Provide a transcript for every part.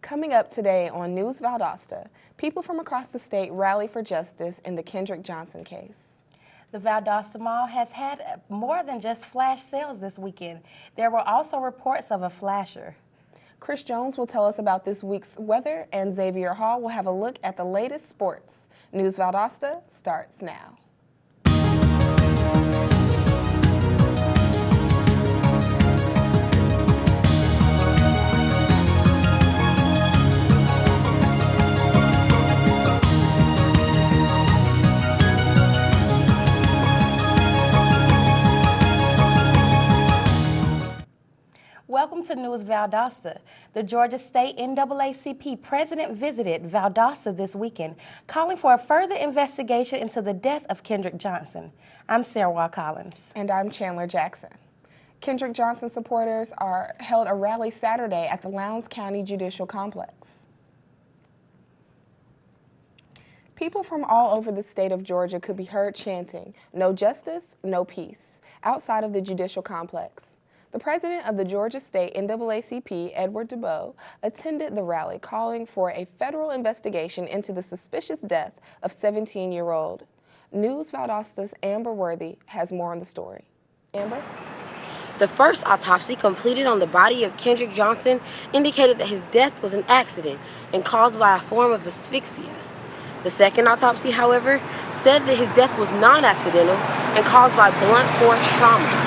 Coming up today on News Valdosta, people from across the state rally for justice in the Kendrick Johnson case. The Valdosta Mall has had more than just flash sales this weekend. There were also reports of a flasher. Chris Jones will tell us about this week's weather, and Xavier Hall will have a look at the latest sports. News Valdosta starts now. Welcome to News Valdosta. The Georgia State NAACP president visited Valdosta this weekend, calling for a further investigation into the death of Kendrick Johnson. I'm Sarah Collins. And I'm Chandler Jackson. Kendrick Johnson supporters held a rally Saturday at the Lowndes County Judicial Complex. People from all over the state of Georgia could be heard chanting, "No justice, no peace," outside of the judicial complex. The president of the Georgia State NAACP, Edward DeBow, attended the rally calling for a federal investigation into the suspicious death of 17-year-old. News Valdosta's Amber Worthy has more on the story. Amber? The first autopsy completed on the body of Kendrick Johnson indicated that his death was an accident and caused by a form of asphyxia. The second autopsy, however, said that his death was non-accidental and caused by blunt force trauma.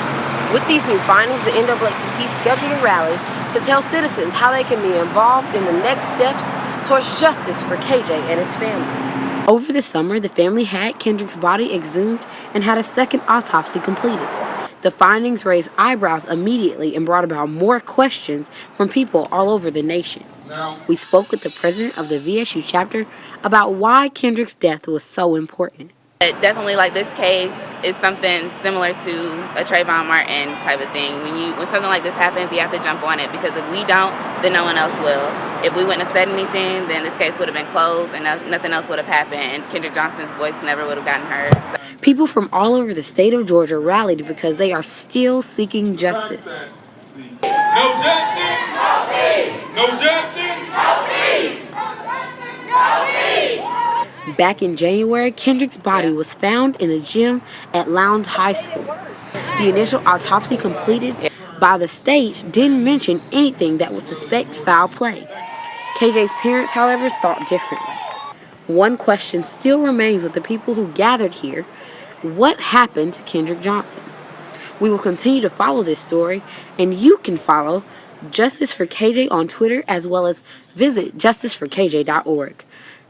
With these new findings, the NAACP scheduled a rally to tell citizens how they can be involved in the next steps towards justice for KJ and his family. Over the summer, the family had Kendrick's body exhumed and had a second autopsy completed. The findings raised eyebrows immediately and brought about more questions from people all over the nation. We spoke with the president of the VSU chapter about why Kendrick's death was so important. Definitely, like this case is something similar to a Trayvon Martin type of thing. When something like this happens, you have to jump on it, because if we don't, then no one else will. If we wouldn't have said anything, then this case would have been closed and nothing else would have happened, and Kendrick Johnson's voice never would have gotten heard. So. People from all over the state of Georgia rallied because they are still seeking justice. No justice, no peace. No justice, no peace. No peace. Back in January, Kendrick's body was found in a gym at Lowndes High School. The initial autopsy completed by the state didn't mention anything that would suspect foul play. KJ's parents, however, thought differently. One question still remains with the people who gathered here: what happened to Kendrick Johnson? We will continue to follow this story, and you can follow Justice for KJ on Twitter, as well as visit justiceforkj.org.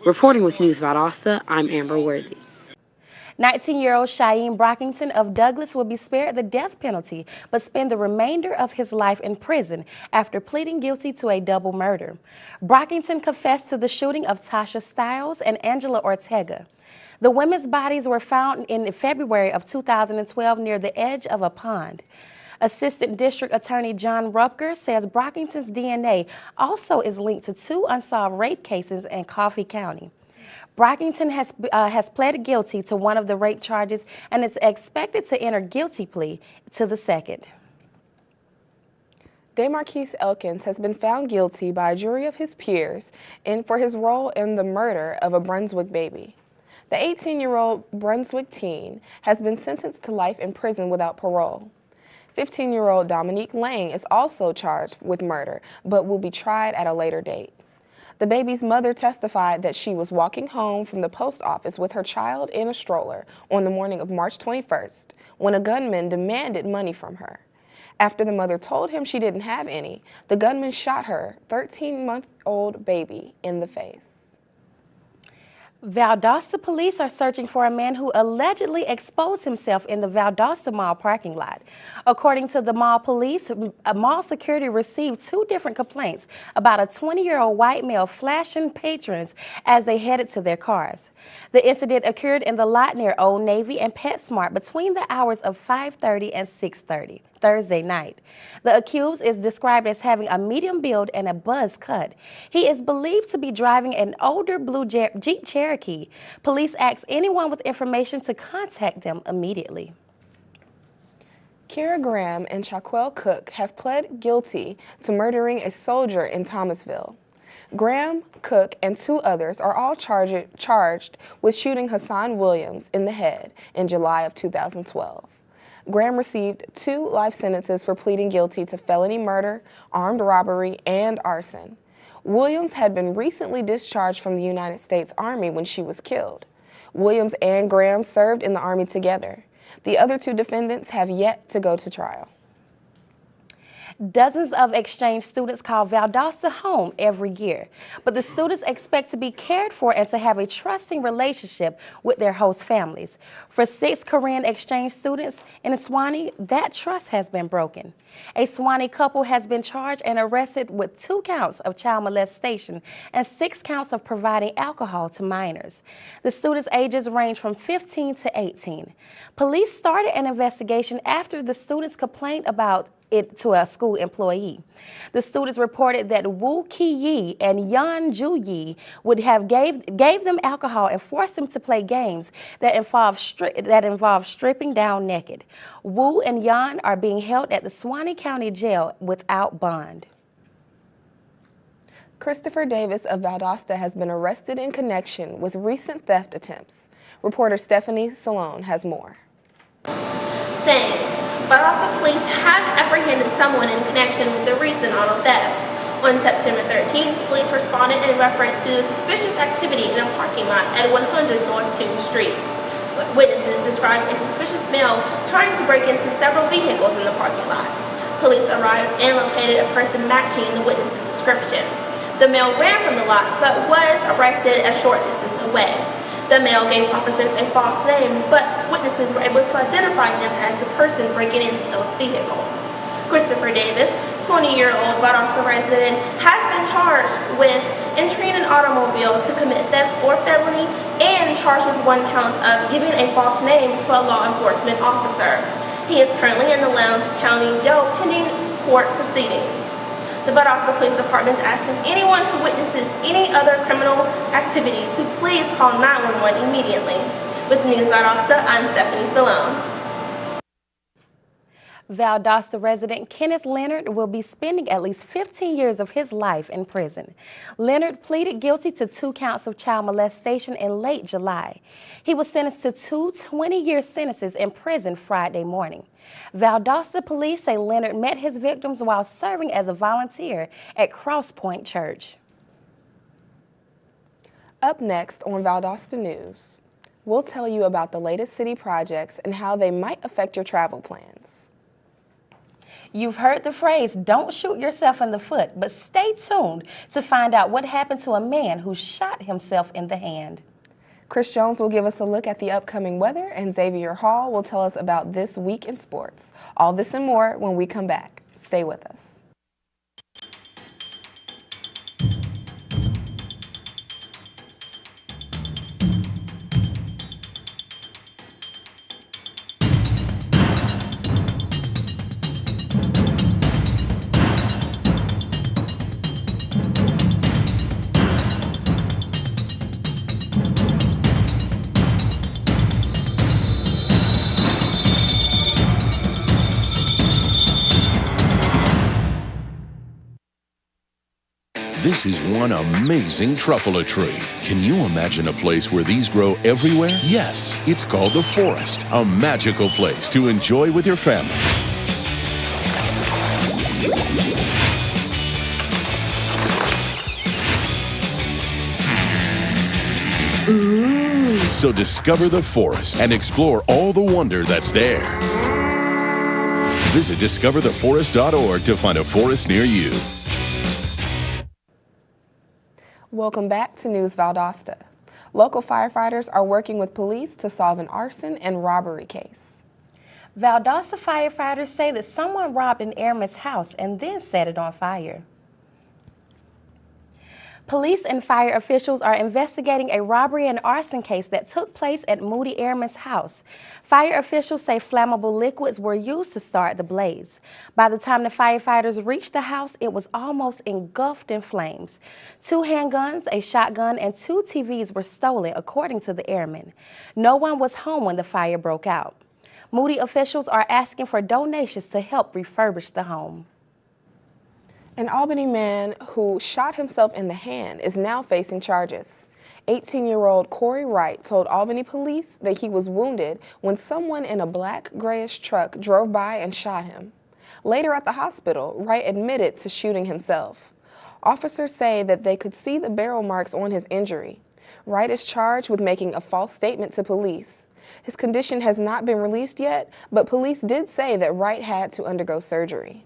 Reporting with News Valdosta, I'm Amber Worthy. 19-year-old Cheyenne Brockington of Douglas will be spared the death penalty, but spend the remainder of his life in prison after pleading guilty to a double murder. Brockington confessed to the shooting of Tasha Stiles and Angela Ortega. The women's bodies were found in February of 2012 near the edge of a pond. Assistant District Attorney John Rupker says Brockington's DNA also is linked to 2 unsolved rape cases in Coffee County. Brockington has pled guilty to one of the rape charges and is expected to enter guilty plea to the second. Marquis Elkins has been found guilty by a jury of his peers for his role in the murder of a Brunswick baby. The 18-year-old Brunswick teen has been sentenced to life in prison without parole. 15-year-old Dominique Lang is also charged with murder, but will be tried at a later date. The baby's mother testified that she was walking home from the post office with her child in a stroller on the morning of March 21st when a gunman demanded money from her. After the mother told him she didn't have any, the gunman shot her 13-month-old baby in the face. Valdosta police are searching for a man who allegedly exposed himself in the Valdosta Mall parking lot. According to the mall police, mall security received 2 different complaints about a 20-year-old white male flashing patrons as they headed to their cars. The incident occurred in the lot near Old Navy and PetSmart between the hours of 5:30 and 6:30. Thursday night. The accused is described as having a medium build and a buzz cut. He is believed to be driving an older blue Jeep Cherokee. Police asked anyone with information to contact them immediately. Kira Graham and Chaquel Cook have pled guilty to murdering a soldier in Thomasville. Graham, Cook, and 2 others are all charged with shooting Hassan Williams in the head in July of 2012. Graham received 2 life sentences for pleading guilty to felony murder, armed robbery, and arson. Williams had been recently discharged from the United States Army when she was killed. Williams and Graham served in the Army together. The other 2 defendants have yet to go to trial. Dozens of exchange students call Valdosta home every year, but the students expect to be cared for and to have a trusting relationship with their host families. For 6 Korean exchange students in Suwannee, that trust has been broken. A Suwannee couple has been charged and arrested with 2 counts of child molestation and 6 counts of providing alcohol to minors. The students' ages range from 15 to 18. Police started an investigation after the students complained about it to a school employee. The students reported that Woo Ki-yi and Yeon Ju-yi would have gave them alcohol and forced them to play games that involve stripping down naked. Woo and Yeon are being held at the Suwannee County Jail without bond. Christopher Davis of Valdosta has been arrested in connection with recent theft attempts. Reporter Stephanie Salone has more. Thanks. Valdosta police have apprehended someone in connection with the recent auto thefts. On September 13th, police responded in reference to suspicious activity in a parking lot at 100 North 2nd Street. Witnesses described a suspicious male trying to break into several vehicles in the parking lot. Police arrived and located a person matching the witness's description. The male ran from the lot but was arrested a short distance away. The male gave officers a false name, but witnesses were able to identify him as the person breaking into those vehicles. Christopher Davis, 20-year-old Valdosta resident, has been charged with entering an automobile to commit theft or felony and charged with 1 count of giving a false name to a law enforcement officer. He is currently in the Lowndes County Jail pending court proceedings. The Valdosta Police Department is asking anyone who witnesses any other criminal activity to please call 911 immediately. With News Valdosta, I'm Stephanie Salone. Valdosta resident Kenneth Leonard will be spending at least 15 years of his life in prison. Leonard pleaded guilty to 2 counts of child molestation in late July. He was sentenced to 2 20-year sentences in prison Friday morning. Valdosta police say Leonard met his victims while serving as a volunteer at Cross Point Church. Up next on Valdosta News, we'll tell you about the latest city projects and how they might affect your travel plans. You've heard the phrase, don't shoot yourself in the foot, but stay tuned to find out what happened to a man who shot himself in the hand. Chris Jones will give us a look at the upcoming weather, and Xavier Hall will tell us about this week in sports. All this and more when we come back. Stay with us. This is one amazing truffula tree. Can you imagine a place where these grow everywhere? Yes, it's called the Forest, a magical place to enjoy with your family. So discover the forest and explore all the wonder that's there. Visit discovertheforest.org to find a forest near you. Welcome back to News Valdosta. Local firefighters are working with police to solve an arson and robbery case. Valdosta firefighters say that someone robbed an airman's house and then set it on fire. Police and fire officials are investigating a robbery and arson case that took place at Moody Airman's house. Fire officials say flammable liquids were used to start the blaze. By the time the firefighters reached the house, it was almost engulfed in flames. 2 handguns, a shotgun, and 2 TVs were stolen, according to the airmen. No one was home when the fire broke out. Moody officials are asking for donations to help refurbish the home. An Albany man who shot himself in the hand is now facing charges. 18-year-old Corey Wright told Albany police that he was wounded when someone in a black grayish truck drove by and shot him. Later at the hospital, Wright admitted to shooting himself. Officers say that they could see the barrel marks on his injury. Wright is charged with making a false statement to police. His condition has not been released yet, but police did say that Wright had to undergo surgery.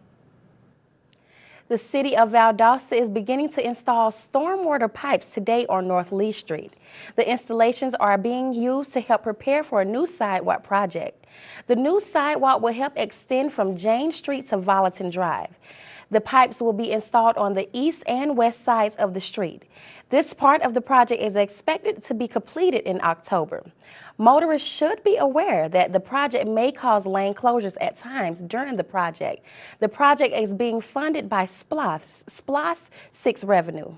The city of Valdosta is beginning to install stormwater pipes today on North Lee Street. The installations are being used to help prepare for a new sidewalk project. The new sidewalk will help extend from Jane Street to Volanton Drive. The pipes will be installed on the east and west sides of the street. This part of the project is expected to be completed in October. Motorists should be aware that the project may cause lane closures at times during the project. The project is being funded by SPLOST 6 revenue.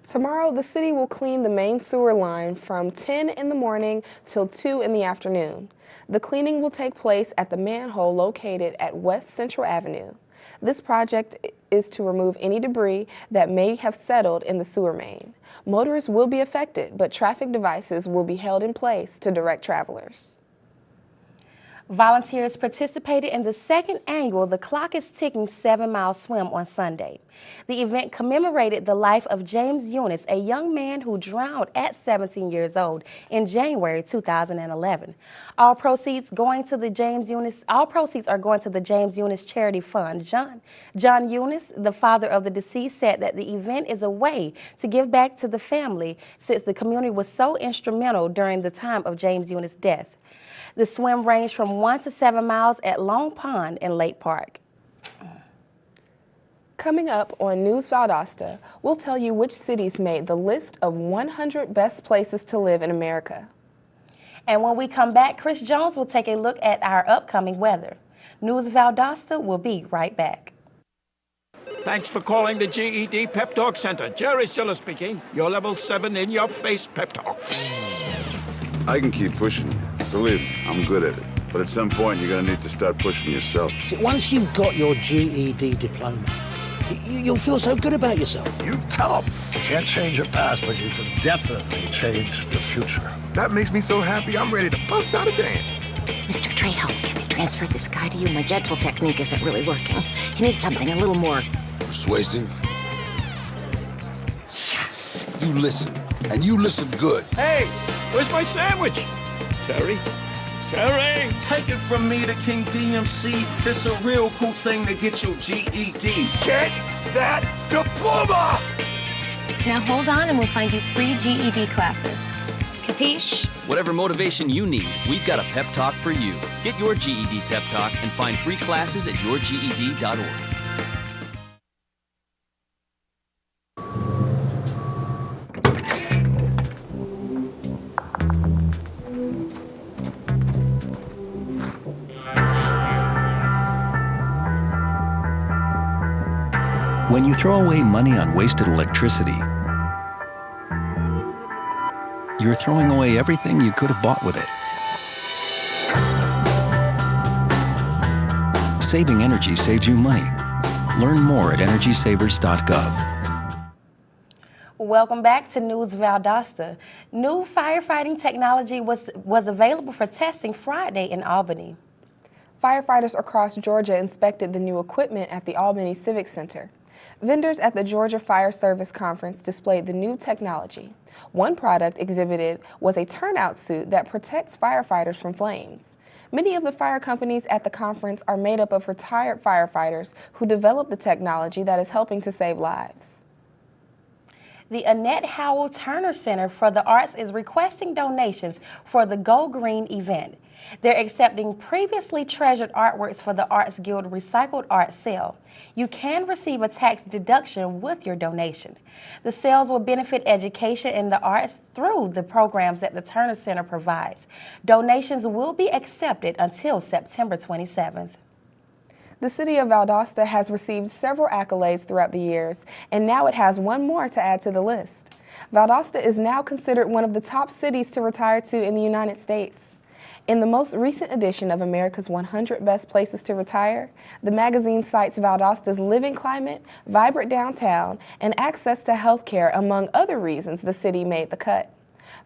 Tomorrow, the city will clean the main sewer line from 10 in the morning till 2 in the afternoon. The cleaning will take place at the manhole located at West Central Avenue. This project is to remove any debris that may have settled in the sewer main. Motorists will be affected, but traffic devices will be held in place to direct travelers. Volunteers participated in the second annual The Clock is Ticking 7-mile swim on Sunday. The event commemorated the life of James Eunice, a young man who drowned at 17 years old in January 2011. All proceeds are going to the James Eunice Charity Fund. John Eunice, the father of the deceased, said that the event is a way to give back to the family since the community was so instrumental during the time of James Eunice's death. The swim ranged from 1 to 7 miles at Long Pond in Lake Park. Coming up on News Valdosta, we'll tell you which cities made the list of 100 best places to live in America. And when we come back, Chris Jones will take a look at our upcoming weather. News Valdosta will be right back. Thanks for calling the GED Pep Talk Center. Jerry Stiller speaking. Your level 7 in-your-face pep talk. I can keep pushing you. Believe me, I'm good at it. But at some point, you're going to need to start pushing yourself. See, once you've got your GED diploma, you'll feel so good about yourself. You tell them. You can't change your past, but you can definitely change your future. That makes me so happy, I'm ready to bust out a dance. Mr. Trejo, can I transfer this guy to you? My gentle technique isn't really working. You need something a little more persuasive. Yes. You listen, and you listen good. Hey, where's my sandwich? Terry? Terry! Take it from me, the King DMC. It's a real cool thing to get your GED. Get that diploma! Now hold on and we'll find you free GED classes. Capiche? Whatever motivation you need, we've got a pep talk for you. Get your GED pep talk and find free classes at yourged.org. When you throw away money on wasted electricity, you're throwing away everything you could have bought with it. Saving energy saves you money. Learn more at energysavers.gov. Welcome back to News Valdosta. New firefighting technology was available for testing Friday in Albany. Firefighters across Georgia inspected the new equipment at the Albany Civic Center. Vendors at the Georgia Fire Service Conference displayed the new technology. One product exhibited was a turnout suit that protects firefighters from flames. Many of the fire companies at the conference are made up of retired firefighters who developed the technology that is helping to save lives. The Annette Howell Turner Center for the Arts is requesting donations for the Go Green event. They're accepting previously treasured artworks for the Arts Guild Recycled Art sale. You can receive a tax deduction with your donation. The sales will benefit education in the arts through the programs that the Turner Center provides. Donations will be accepted until September 27th. The city of Valdosta has received several accolades throughout the years, and now it has one more to add to the list. Valdosta is now considered one of the top cities to retire to in the United States. In the most recent edition of America's 100 Best Places to Retire, the magazine cites Valdosta's living climate, vibrant downtown, and access to health care among other reasons the city made the cut.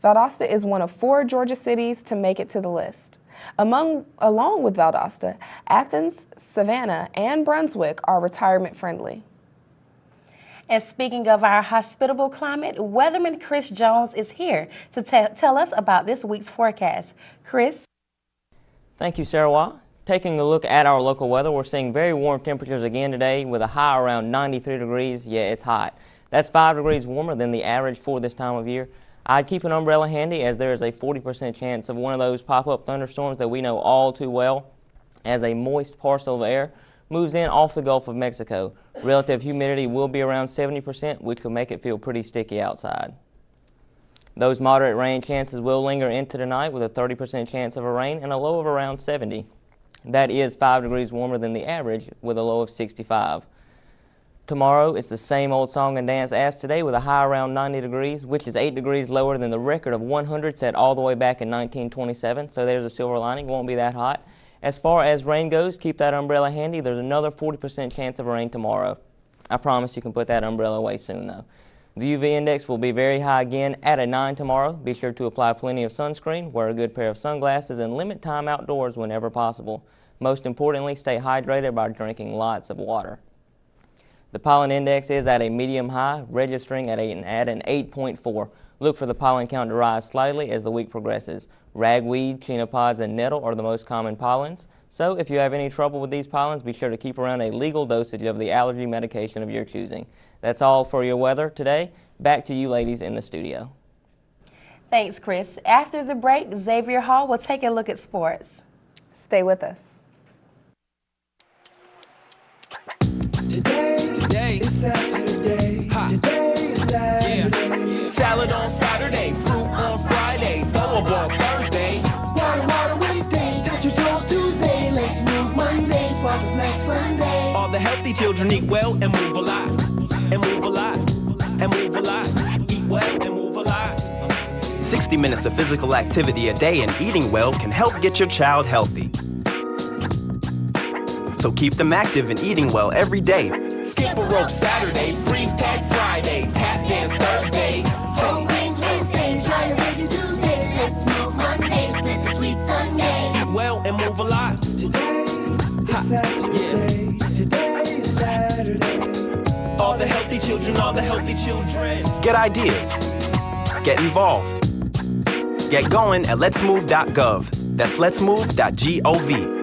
Valdosta is one of 4 Georgia cities to make it to the list. Along with Valdosta, Athens, Savannah, and Brunswick are retirement friendly. And speaking of our hospitable climate, weatherman Chris Jones is here to tell us about this week's forecast. Chris? Thank you, Sarah. Taking a look at our local weather, we're seeing very warm temperatures again today with a high around 93 degrees. Yeah, it's hot. That's 5 degrees warmer than the average for this time of year. I'd keep an umbrella handy as there is a 40% chance of one of those pop-up thunderstorms that we know all too well as a moist parcel of air moves in off the Gulf of Mexico. Relative humidity will be around 70%, which could make it feel pretty sticky outside. Those moderate rain chances will linger into tonight with a 30% chance of a rain and a low of around 70. That is 5 degrees warmer than the average with a low of 65. Tomorrow, it's the same old song and dance as today with a high around 90 degrees, which is 8 degrees lower than the record of 100 set all the way back in 1927. So there's a silver lining, won't be that hot. As far as rain goes, keep that umbrella handy. There's another 40% chance of rain tomorrow. I promise you can put that umbrella away soon though. The UV index will be very high again at a 9 tomorrow. Be sure to apply plenty of sunscreen, wear a good pair of sunglasses, and limit time outdoors whenever possible. Most importantly, stay hydrated by drinking lots of water. The pollen index is at a medium high, registering at an 8.4. Look for the pollen count to rise slightly as the week progresses. Ragweed, chenopod's, and nettle are the most common pollens. So if you have any trouble with these pollens, be sure to keep around a legal dosage of the allergy medication of your choosing. That's all for your weather today. Back to you ladies in the studio. Thanks, Chris. After the break, Xavier Hall will take a look at sports. Stay with us. Today is Saturday. Today is Saturday. Yeah. Salad on Saturday, fruit on Friday, throw a ball Thursday. Water Wednesday, touch your toes Tuesday. Let's move Mondays, while it's next Sunday. All the healthy children eat well and move a lot. And move a lot. And move a lot. Eat well and move a lot. 60 minutes of physical activity a day and eating well can help get your child healthy. So keep them active and eating well every day. Skip a rope Saturday, freeze tag Friday, tap dance Thursday. Whole grains Wednesday, try a veggie Tuesday. Let's move Monday, split the sweet Sunday. Eat well and move a lot. Today is Saturday. Yeah. Today is Saturday. All the healthy children, all the healthy children. Get ideas. Get involved. Get going at letsmove.gov. That's letsmove.gov.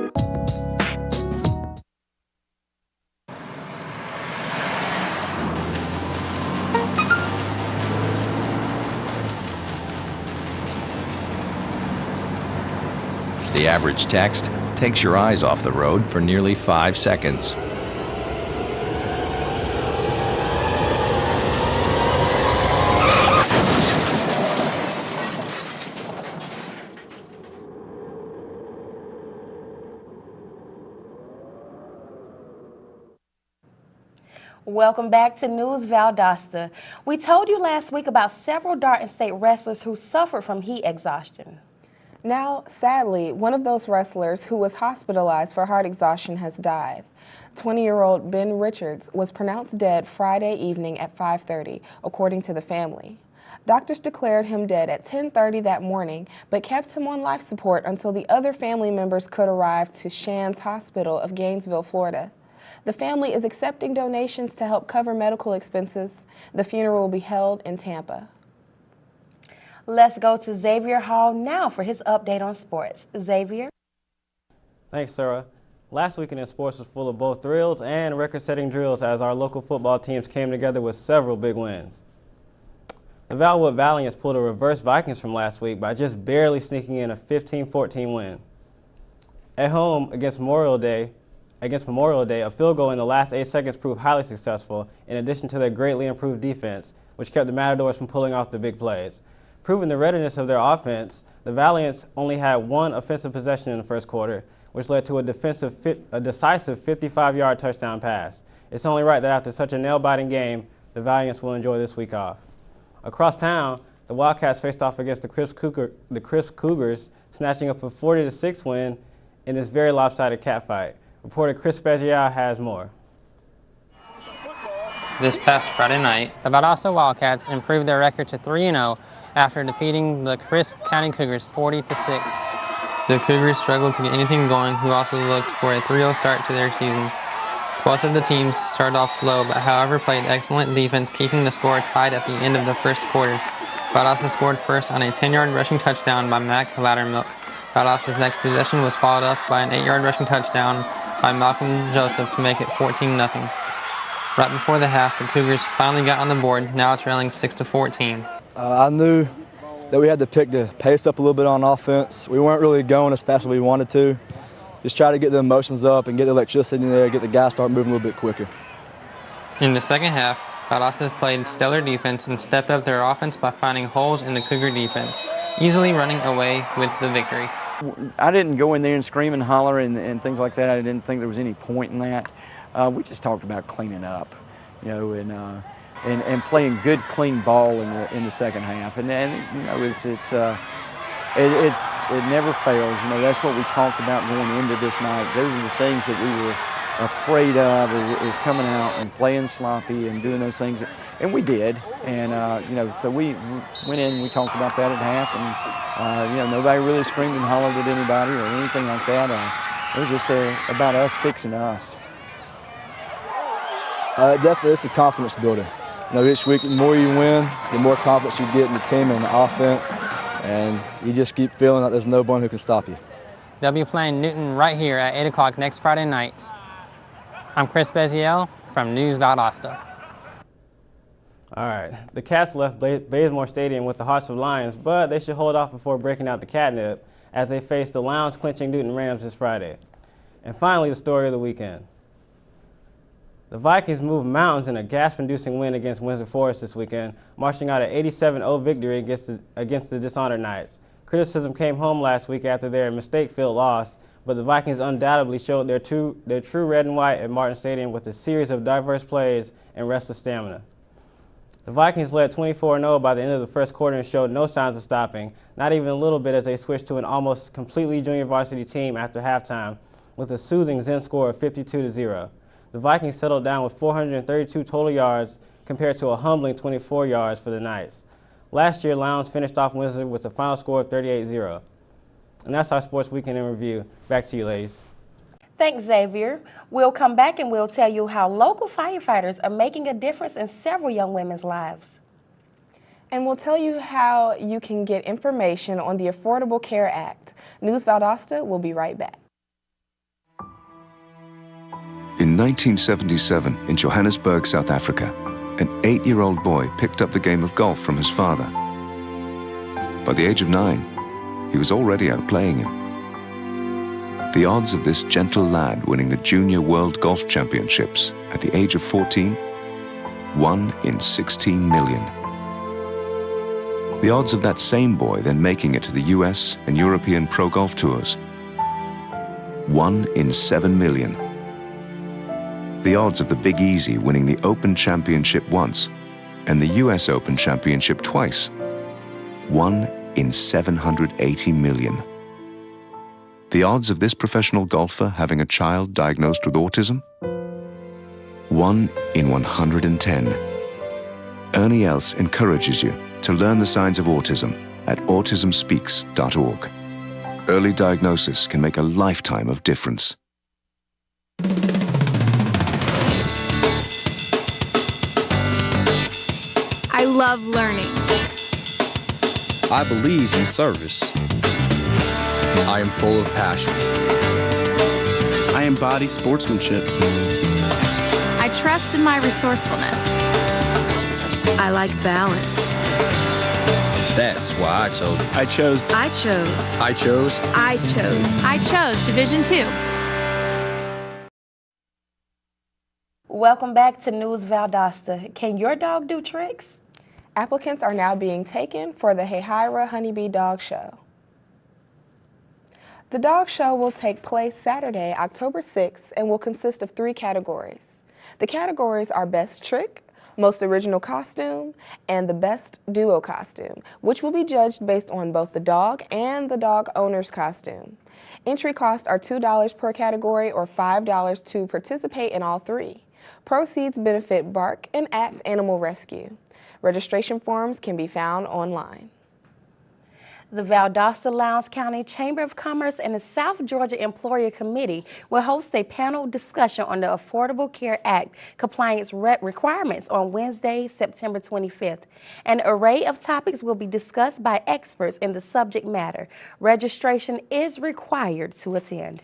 The average text takes your eyes off the road for nearly 5 seconds. Welcome back to News Valdosta. We told you last week about several Darton State wrestlers who suffered from heat exhaustion. Now, sadly, one of those wrestlers who was hospitalized for heart exhaustion has died. 20-year-old Ben Richards was pronounced dead Friday evening at 5:30, according to the family. Doctors declared him dead at 10:30 that morning, but kept him on life support until the other family members could arrive to Shands Hospital of Gainesville, Florida. The family is accepting donations to help cover medical expenses. The funeral will be held in Tampa. Let's go to Xavier Hall now for his update on sports. Xavier? Thanks, Sarah. Last weekend in sports was full of both thrills and record-setting drills as our local football teams came together with several big wins. The Valwood Valiants pulled a reverse Vikings from last week by just barely sneaking in a 15-14 win. At home against Memorial Day, a field goal in the last 8 seconds proved highly successful, in addition to their greatly improved defense, which kept the Matadors from pulling off the big plays. Proving the readiness of their offense, the Valiants only had one offensive possession in the first quarter, which led to a decisive 55-yard touchdown pass. It's only right that after such a nail-biting game, the Valiants will enjoy this week off. Across town, The Wildcats faced off against the Crisp Cougars, snatching up a 40-6 win in this very lopsided catfight. Reporter Chris Special has more. This past Friday night, the Valdosta Wildcats improved their record to 3-0 after defeating the Crisp County Cougars 40-6. The Cougars struggled to get anything going, who also looked for a 3-0 start to their season. Both of the teams started off slow, but however played excellent defense, keeping the score tied at the end of the first quarter. Valdosta scored first on a 10-yard rushing touchdown by Mac Loudermilk. Valdosta's next possession was followed up by an 8-yard rushing touchdown by Malcolm Joseph to make it 14-0. Right before the half, the Cougars finally got on the board, now trailing 6-14. I knew that we had to pick the pace up a little bit on offense. We weren't really going as fast as we wanted to. Just try to get the emotions up and get the electricity in there, get the guys start moving a little bit quicker. In the second half, Valdosta played stellar defense and stepped up their offense by finding holes in the Cougar defense, easily running away with the victory. I didn't go in there and scream and holler and things like that. I didn't think there was any point in that. We just talked about cleaning up, you know, and playing good, clean ball in the second half. And you know, it never fails. You know, that's what we talked about going into this night. Those are the things that we were afraid of is coming out and playing sloppy and doing those things, and we did. And you know, so we went in and we talked about that at half, and you know, nobody really screamed and hollered at anybody or anything like that. It was just about us fixing us. Definitely, it's a confidence builder. You know, each week, the more you win, the more confidence you get in the team and the offense, and you just keep feeling like there's no one who can stop you. They'll be playing Newton right here at 8 o'clock next Friday night. I'm Chris Beziel from News Valdosta. All right. The Cats left Bazemore Stadium with the hearts of lions, but they should hold off before breaking out the catnip as they face the lounge-clinching Newton Rams this Friday. And finally, the story of the weekend. The Vikings moved mountains in a gasp-inducing win against Windsor Forest this weekend, marching out an 87-0 victory against the Dishonored Knights. Criticism came home last week after their mistake-filled loss, but the Vikings undoubtedly showed their true red and white at Martin Stadium with a series of diverse plays and restless stamina. The Vikings led 24-0 by the end of the first quarter and showed no signs of stopping, not even a little bit, as they switched to an almost completely junior varsity team after halftime with a soothing Zen score of 52-0. The Vikings settled down with 432 total yards compared to a humbling 24 yards for the Knights. Last year, Lowndes finished off Windsor with a final score of 38-0. And that's our Sports Weekend in Review. Back to you, ladies. Thanks, Xavier. We'll come back and we'll tell you how local firefighters are making a difference in several young women's lives. And we'll tell you how you can get information on the Affordable Care Act. News Valdosta will be right back. In 1977, in Johannesburg, South Africa, an 8-year-old boy picked up the game of golf from his father. By the age of 9, he was already out playing him. The odds of this gentle lad winning the Junior World Golf Championships at the age of 14, 1 in 16 million. The odds of that same boy then making it to the US and European Pro Golf Tours, 1 in 7 million. The odds of the Big Easy winning the Open Championship once and the US Open Championship twice, 1 in 780 million. The odds of this professional golfer having a child diagnosed with autism, 1 in 110. Ernie Els encourages you to learn the signs of autism at autismspeaks.org. Early diagnosis can make a lifetime of difference. I love learning. I believe in service. I am full of passion. I embody sportsmanship. I trust in my resourcefulness. I like balance. That's why I chose Division II. Welcome back to News Valdosta. Can your dog do tricks? Applicants are now being taken for the Hehaira Honeybee Dog Show. The dog show will take place Saturday, October 6th, and will consist of 3 categories. The categories are Best Trick, Most Original Costume, and the Best Duo Costume, which will be judged based on both the dog and the dog owner's costume. Entry costs are $2 per category or $5 to participate in all three. Proceeds benefit Bark and Act Animal Rescue. Registration forms can be found online. The Valdosta Lowndes County Chamber of Commerce and the South Georgia Employer Committee will host a panel discussion on the Affordable Care Act compliance requirements on Wednesday, September 25th. An array of topics will be discussed by experts in the subject matter. Registration is required to attend.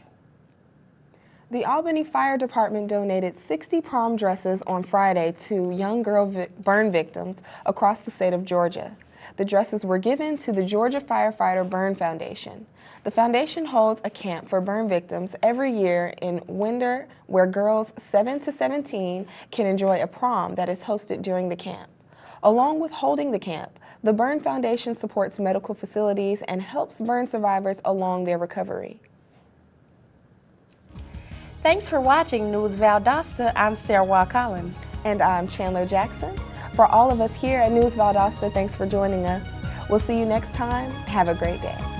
The Albany Fire Department donated 60 prom dresses on Friday to young girl burn victims across the state of Georgia. The dresses were given to the Georgia Firefighter Burn Foundation. The foundation holds a camp for burn victims every year in Winder, where girls 7 to 17 can enjoy a prom that is hosted during the camp. Along with holding the camp, the Burn Foundation supports medical facilities and helps burn survivors along their recovery. Thanks for watching News Valdosta. I'm Sarah Collins. And I'm Chandler Jackson. For all of us here at News Valdosta, thanks for joining us. We'll see you next time. Have a great day.